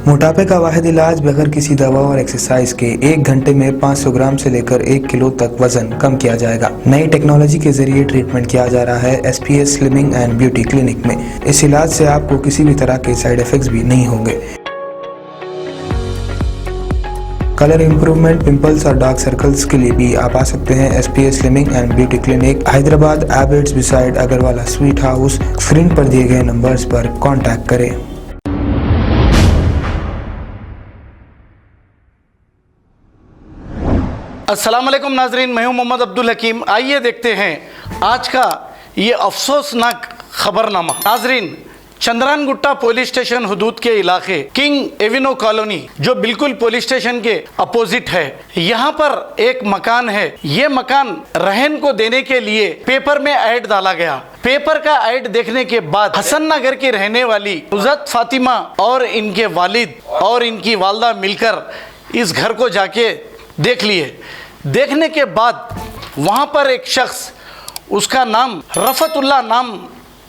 मोटापे का वाहिद इलाज बगैर किसी दवा और एक्सरसाइज के 1 घंटे में 500 ग्राम से लेकर 1 किलो तक वजन कम किया जाएगा। नई टेक्नोलॉजी के जरिए ट्रीटमेंट किया जा रहा है SPS slimming and beauty clinic में। इस इलाज से आपको किसी भी तरह के साइड इफेक्ट्स भी नहीं होंगे। कलर इंप्रूवमेंट, पिंपल्स और डार्क सर्कल्स के लिए भी आप आ सकते हैं SPS slimming and beauty clinic, Hyderabad, Abids beside Agarwala sweet house. Screen पर दिए गए नंबर्स पर कॉन्टैक्ट करें। अस्सलाम वालेकुम नाजरीन, मैं हूं मोहम्मद अब्दुल हकीम। आइए देखते हैं आज का ये अफसोसनाक खबरनामा। नाजरीन, चंद्रानगुट्टा पुलिस स्टेशन हुदूद के इलाके किंग एवेन्यू कॉलोनी, जो बिल्कुल पुलिस स्टेशन के अपोजिट है, यहाँ पर एक मकान है। ये मकान रहन को देने के लिए पेपर में ऐड डाला गया। पेपर का ऐड देखने के बाद हसन नगर की रहने वाली उज़त फातिमा और इनके वालिद और इनकी वालदा मिलकर इस घर को जाके देख लिए। देखने के बाद वहाँ पर एक शख्स, उसका नाम रफ़तुल्लाह नाम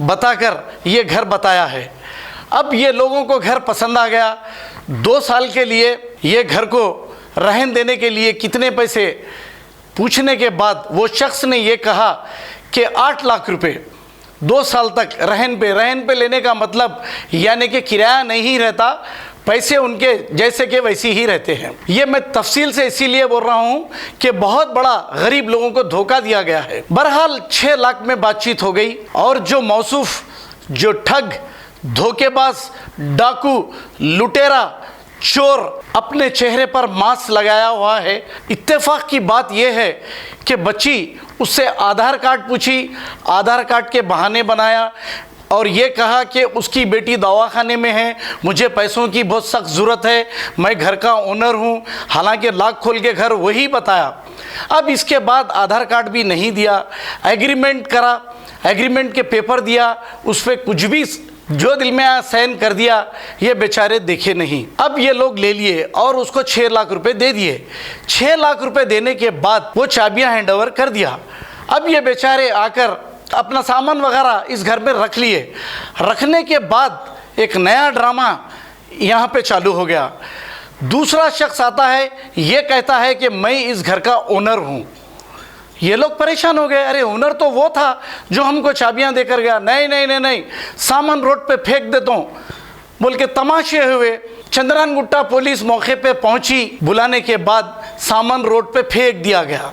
बताकर ये घर बताया है। अब ये लोगों को घर पसंद आ गया। 2 साल के लिए ये घर को रहन देने के लिए कितने पैसे पूछने के बाद वो शख्स ने ये कहा कि 8 लाख रुपए 2 साल तक रहन पे लेने का मतलब यानी कि किराया नहीं रहता, पैसे उनके जैसे के वैसे ही रहते हैं। ये मैं तफसील से इसीलिए बोल रहा हूँ कि बहुत बड़ा गरीब लोगों को धोखा दिया गया है। बहरहाल 6 लाख में बातचीत हो गई और जो मौसूफ, जो ठग, धोखेबाज, डाकू, लुटेरा, चोर अपने चेहरे पर मास्क लगाया हुआ है। इत्तेफाक की बात यह है कि बच्ची उससे आधार कार्ड पूछी, आधार कार्ड के बहाने बनाया और ये कहा कि उसकी बेटी दवाखाने में है, मुझे पैसों की बहुत सख्त ज़रूरत है, मैं घर का ओनर हूँ। हालांकि लाख खोल के घर वही बताया। अब इसके बाद आधार कार्ड भी नहीं दिया, एग्रीमेंट करा, एग्रीमेंट के पेपर दिया, उस पर कुछ भी जो दिल में आया साइन कर दिया। ये बेचारे देखे नहीं। अब ये लोग ले लिए और उसको 6 लाख रुपए दे दिए। 6 लाख रुपए देने के बाद वो चाबियां हैंड ओवर कर दिया। अब ये बेचारे आकर अपना सामान वगैरह इस घर में रख लिए। रखने के बाद एक नया ड्रामा यहाँ पे चालू हो गया। दूसरा शख्स आता है, ये कहता है कि मैं इस घर का ओनर हूँ। ये लोग परेशान हो गए, अरे ओनर तो वो था जो हमको चाबियां देकर गया। नहीं नहीं नहीं नहीं, सामान रोड पे फेंक देता हूँ बोल के तमाशे हुए। चंद्रानगुट्टा पुलिस मौके पे पहुंची। बुलाने के बाद सामान रोड पे फेंक दिया गया।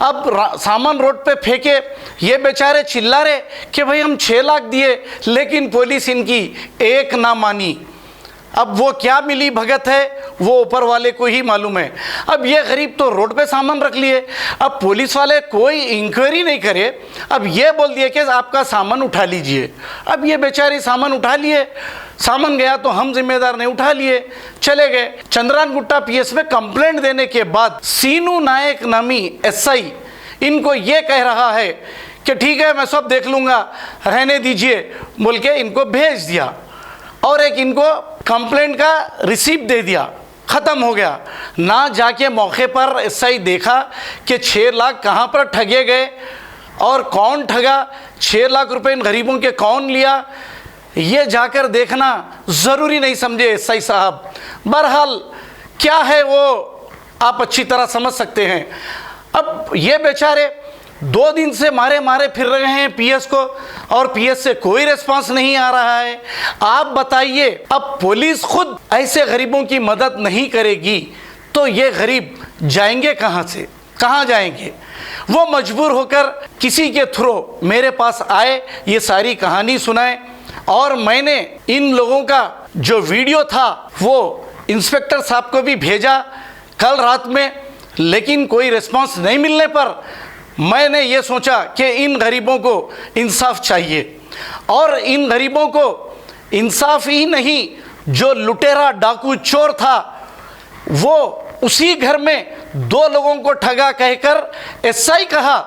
अब सामान रोड पे फेंके, ये बेचारे चिल्ला रहे कि भाई हम 6 लाख दिए, लेकिन पुलिस इनकी एक ना मानी। अब वो क्या मिली भगत है वो ऊपर वाले को ही मालूम है। अब ये गरीब तो रोड पे सामान रख लिए। अब पुलिस वाले कोई इंक्वायरी नहीं करे, अब ये बोल दिए कि आपका सामान उठा लीजिए। अब ये बेचारे सामान उठा लिए, सामान गया तो हम जिम्मेदार नहीं, उठा लिए चले गए। चंद्रानगुट्टा PS में कंप्लेंट देने के बाद सीनू नायक नामी SI इनको ये कह रहा है कि ठीक है मैं सब देख लूँगा, रहने दीजिए बोल के इनको भेज दिया और एक इनको कंप्लेंट का रिसीप्ट दे दिया। ख़त्म हो गया। ना जाके मौके पर SI देखा कि 6 लाख कहाँ पर ठगे गए और कौन ठगा, 6 लाख रुपए इन गरीबों के कौन लिया, ये जाकर देखना ज़रूरी नहीं समझे SI साहब। बहरहाल क्या है वो आप अच्छी तरह समझ सकते हैं। अब ये बेचारे 2 दिन से मारे मारे फिर रहे हैं PS को और PS से कोई रिस्पांस नहीं आ रहा है। आप बताइए, अब पुलिस खुद ऐसे गरीबों की मदद नहीं करेगी तो ये गरीब जाएंगे कहाँ से, कहाँ जाएंगे? वो मजबूर होकर किसी के थ्रू मेरे पास आए, ये सारी कहानी सुनाए और मैंने इन लोगों का जो वीडियो था वो इंस्पेक्टर साहब को भी भेजा कल रात में, लेकिन कोई रिस्पांस नहीं मिलने पर मैंने ये सोचा कि इन गरीबों को इंसाफ चाहिए। और इन गरीबों को इंसाफ ही नहीं, जो लुटेरा डाकू चोर था वो उसी घर में 2 लोगों को ठगा कहकर SI कहा,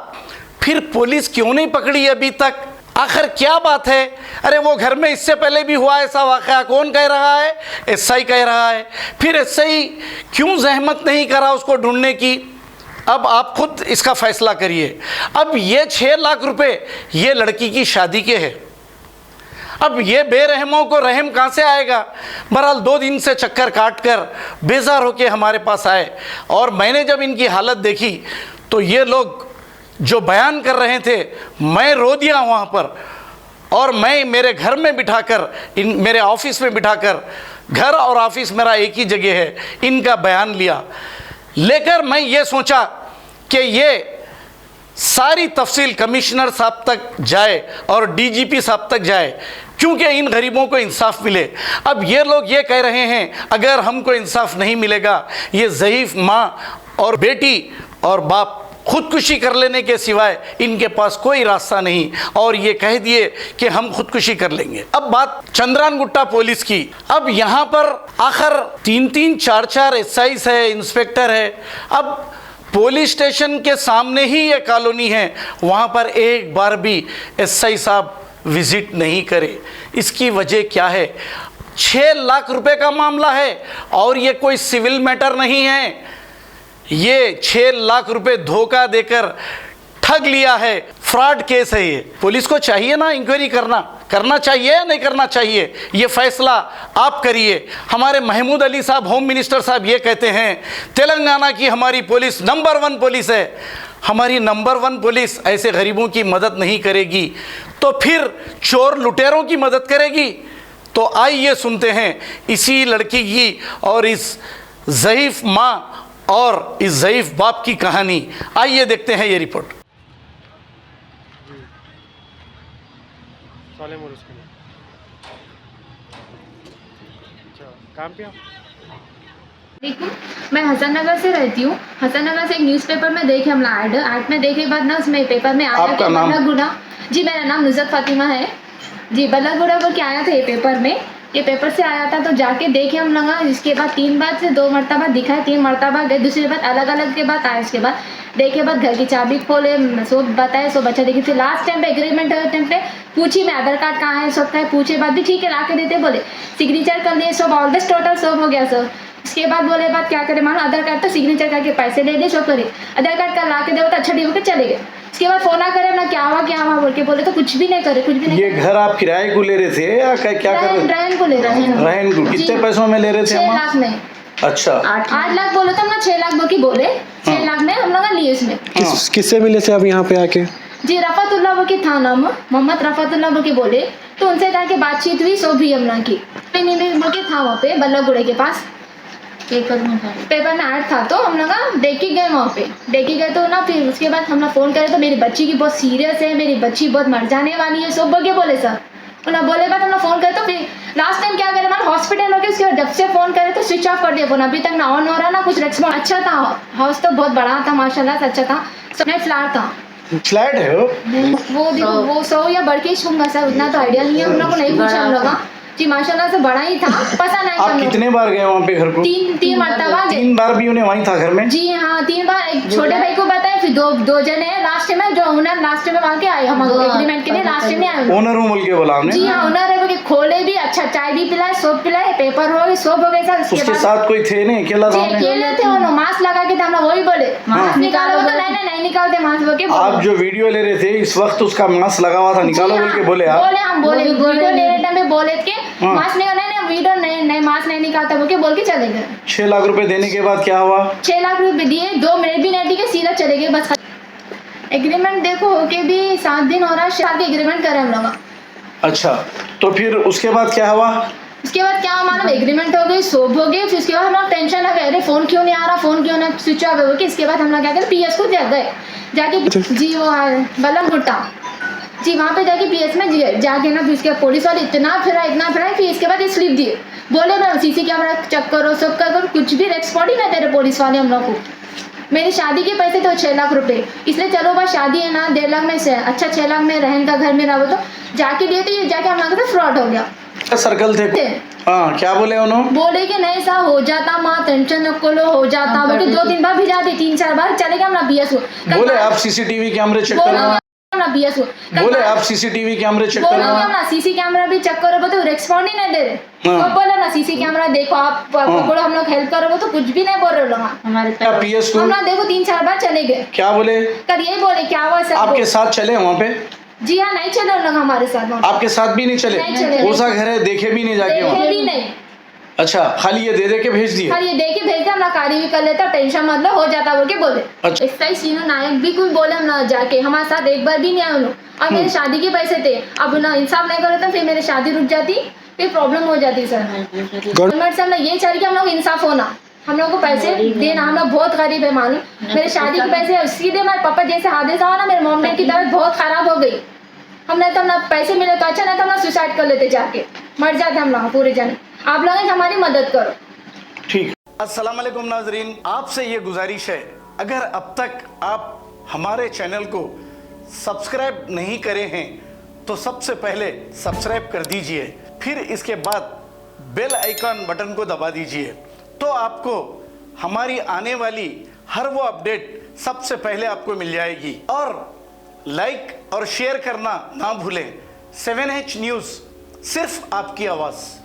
फिर पुलिस क्यों नहीं पकड़ी अभी तक? आखिर क्या बात है? अरे वो घर में इससे पहले भी हुआ ऐसा वाक़या, कौन कह रहा है? SI कह रहा है। फिर SI क्यों जहमत नहीं करा उसको ढूंढने की? अब आप खुद इसका फैसला करिए। अब ये 6 लाख रुपए ये लड़की की शादी के हैं। अब ये बेरहमों को रहम कहाँ से आएगा। बहरहाल 2 दिन से चक्कर काट कर बेजार होके हमारे पास आए और मैंने जब इनकी हालत देखी तो ये लोग जो बयान कर रहे थे मैं रो दिया वहाँ पर। और मैं मेरे घर में बिठाकर मेरे ऑफिस में बिठाकर, घर और ऑफिस मेरा एक ही जगह है, इनका बयान लिया। लेकर मैं ये सोचा कि ये सारी तफसील कमिश्नर साहब तक जाए और डीजीपी साहब तक जाए, क्योंकि इन गरीबों को इंसाफ मिले। अब ये लोग ये कह रहे हैं अगर हमको इंसाफ नहीं मिलेगा, ये ज़ईफ़ माँ और बेटी और बाप खुदकुशी कर लेने के सिवाय इनके पास कोई रास्ता नहीं, और ये कह दिए कि हम खुदकुशी कर लेंगे। अब बात चंद्रानगुट्टा पुलिस की। अब यहाँ पर आखिर 3-3, 4-4 एसआईस है, इंस्पेक्टर है। अब पुलिस स्टेशन के सामने ही ये कॉलोनी है, वहाँ पर एक बार भी एसआई साहब विजिट नहीं करे। इसकी वजह क्या है? 6 लाख रुपए का मामला है और ये कोई सिविल मैटर नहीं है। ये 6 लाख रुपए धोखा देकर ठग लिया है, फ्रॉड केस है ये। पुलिस को चाहिए ना इंक्वायरी करना चाहिए या नहीं करना चाहिए, ये फैसला आप करिए। हमारे महमूद अली साहब होम मिनिस्टर साहब ये कहते हैं तेलंगाना की हमारी पुलिस नंबर 1 पुलिस है। हमारी नंबर 1 पुलिस ऐसे गरीबों की मदद नहीं करेगी तो फिर चोर लुटेरों की मदद करेगी। तो आइए सुनते हैं इसी लड़की की और इस ज़ईफ़ माँ और इस ज़ईफ़ बाप की कहानी। आइए देखते हैं ये रिपोर्ट। काम क्या? मैं हसन नगर से रहती हूँ। हसन नगर से एक न्यूज़पेपर में देखे हम ऐड में देखे बाद ना उसमें पेपर में आया कि बल्लगुड़ा। जी मेरा नाम नुसरत फातिमा है जी। बल्लगुड़ा बोल के आया था ये पेपर में, ये पेपर से आया था तो जाके देखे हम लगा। इसके बाद 3 बार से 2 मरतबा दिखाए, 3 मरतबा गए, दूसरी बार अलग अलग के बाद आए। उसके बाद देखे बाद घर की चाबी खोले, सब बताए, सब अच्छा देखी। फिर लास्ट टाइम पे एग्रीमेंट टाइम पे पूछी मैं आधार कार्ड कहाँ है, सब का पूछे बाद भी ठीक है ला के देते, बोले सिग्नेचर कर लिए, सब ऑलवेज टोटल सब हो गया सर। उसके बाद बोले बात क्या करें, मानो आधार कार्ड तो सिग्नेचर करके पैसे ले दे, सब करे। आधार कार्ड का ला के दे तो अच्छा डी होकर चले गए। उसके बाद फोन ना करे ना क्या हुआ बोल के बोले तो कुछ भी नहीं करे, कुछ भी नहीं। ये घर आप किराए को ले रहे थे या क्या कर रहे थे? रहन को ले रहे हैं। रहन को कितने पैसों में ले रहे थे? 6 लाख में। अच्छा 8 लाख बोले तो हम लोग 6 लाख बोल के बोले, 6 लाख में हम लोग लिए इसमें। किससे मिले थे आप यहाँ पे आके? जी रफ़ातुल्लाह बोल के था नाम, मोहम्मद रफ़ातुल्लाह बोल के बोले, तो उनसे जाके बातचीत हुई, सो भी हम लोग की बोल के था वहाँ पे बल्लगुड़े के पास। पेपर में ऐड था तो हम लोग देख के गए, वहाँ पे देख के गए तो ना। फिर उसके बाद हम लोग फ़ोन करे तो मेरी बच्ची की बहुत सीरियस है, मेरी बच्ची बहुत मर जाने वाली है, सब बोल के बोले सर। उन्होंने बोले बाद हम लोग फ़ोन करे तो फिर लास्ट टाइम क्या करे हमारे हॉस्पिटल हो गए। उसके बाद जब से फ़ोन करे तो स्विच ऑफ कर दिया फ़ोन, अभी तक ना ऑन हो रहा ना कुछ रेस्पॉन्स। अच्छा था, हाउस तो बहुत बड़ा था माशाल्लाह से, अच्छा था। फ्लैट था, फ्लैट है वो 100 या बढ़ के होगा सर, उतना तो आइडिया नहीं है, हम लोग को नहीं पूछा हम लोग जी। माशाल्लाह से बड़ा ही था, पसंद आया। आप कितने बार गए वहाँ पे घर को? 3 मरतबा। 3 बार भी उन्हें वहीं था घर में? जी हाँ 3 बार। एक छोटे भाई को बताया, फिर 2 जने हैं लास्ट में, जो ओनर लास्ट में वहाँ के आए हम एग्रीमेंट के लिए, लास्ट में आए ओनर हूँ बोल के बोला हमने। जी हाँ ओनर है, खोले भी, अच्छा चाय भी पिलाए, सोप पिलाए, पेपर हो गए, सोप हो गए सर। उसके साथ कोई थे नहीं, अकेला था? अकेले थे, उन्होंने मास्क लगा के था, हम वही बोले मास्क निकालो, तो नहीं निकालते मास्क बोल के। आप जो वीडियो ले रहे थे इस वक्त उसका मास्क लगा हुआ था, निकालो बोल के बोले आप? हम बोले वीडियो ले रहे टाइम पे बोले के मास्क निकालने, वीडियो नहीं मास्क नहीं निकालता बोल के चले गए। 6 लाख रुपए देने के बाद क्या हुआ? 6 लाख रुपए दिए, 2 मिनट भी नहीं टिके, सीधा चले गए बस। एग्रीमेंट देखो होके भी 7 दिन हो रहा है, शादी एग्रीमेंट करे हम लोग। अच्छा तो फिर उसके बाद क्या हुआ? उसके बाद क्या मालूम, एग्रीमेंट हो गई, सोप हो गई। फिर उसके बाद हम लोग टेंशन आ गए, अरे फोन क्यों नहीं आ रहा, फोन क्यों नहीं, स्विच ऑफ हो गया। इसके बाद हम लोग क्या करें, पीएस को गए जाके जी, वो बल्लगुट्टा जी, वहाँ पे जाके पीएस में जाके ना, फिर उसके पुलिस वाले इतना फिरा, फिर इसके बाद ये स्लिप दिए, बोले मैं सीसी कैमरा चेक करो, सब करो, कुछ भी रेस्पॉन्ड ही नहीं दे रहे पुलिस वाले हम लोग को। मेरी शादी के पैसे तो 6 लाख रुपए, इसलिए चलो बस शादी है ना 1.5 लाख में से, अच्छा 6 लाख में रहन का घर में रहो, तो जाके दिए तो ये जाके हम लोग से फ्रॉड हो गया। सर्कल थे हाँ, क्या बोले उन्होंने? बोले कि नहीं सा हो जाता, माँ टेंशन न लो, हो जाता बोले। 2-3 बार भिजा दी, 3-4 बार चले गए हम बीएस को। बोले आप सीसीटीवी कैमरे चेक करो, बीएस को बोले आप सीसीटीवी कैमरे चेक करो ना, सीसी कैमरा भी चेक करो तो रेस्पॉन्ड ही नहीं दे रहे। तो बोला ना सीसी कैमरा देखो आप, बोलो हम लोग हेल्प करो, तो कुछ भी नहीं बोल रहे लोग हमारे पीएस को। हम लोग देखो 3-4 बार चले गए। क्या बोले? कल यही बोले क्या हुआ सर, आपके साथ चले वहाँ पे? जी हाँ, नहीं चले उन लोग हमारे साथ वहाँ पे। आपके साथ भी नहीं चले? नहीं चले। कौन सा घर है देखे भी नहीं जाके वहाँ? देखे भी नहीं। अच्छा, खाली ये दे के भेज दिए? हाँ, ये दे के भेजते हम ना, कार्य भी कर लेता, टेंशन मतलब हो जाता बोल के बोले। अच्छा। एक्साइज सीनू नायक भी कोई बोले हम ना, जाके हमारे साथ एक बार भी नहीं आए उन लोग। और मेरे शादी के पैसे थे, अब ना इंसाफ नहीं करे तो फिर मेरी शादी रुक जाती, फिर प्रॉब्लम हो जाती सर। गवर्नमेंट से हम लोग ये चाह रहे कि हम लोग इंसाफ होना, हम लोग को पैसे देना, हम लोग बहुत गरीब है मालूम। मेरे शादी के पैसे सीधे हमारे पापा जैसे हादसा हुआ ना, मेरे मम्मी की तबीयत बहुत खराब हो गई। हमने तो हम लोग पैसे मिले तो अच्छा, नहीं तो हम लोग सुसाइड कर लेते, जाके मर जाते हम लोग पूरे जन। आप लोग हमारी मदद करो। ठीक। अस्सलाम वालेकुम नाजरीन, आपसे ये गुजारिश है, अगर अब तक आप हमारे चैनल को सब्सक्राइब नहीं करे हैं तो सबसे पहले सब्सक्राइब कर दीजिए, फिर इसके बाद बेल आइकन बटन को दबा दीजिए, तो आपको हमारी आने वाली हर वो अपडेट सबसे पहले आपको मिल जाएगी। और लाइक और शेयर करना ना भूलें। 7H न्यूज़, सिर्फ आपकी आवाज़।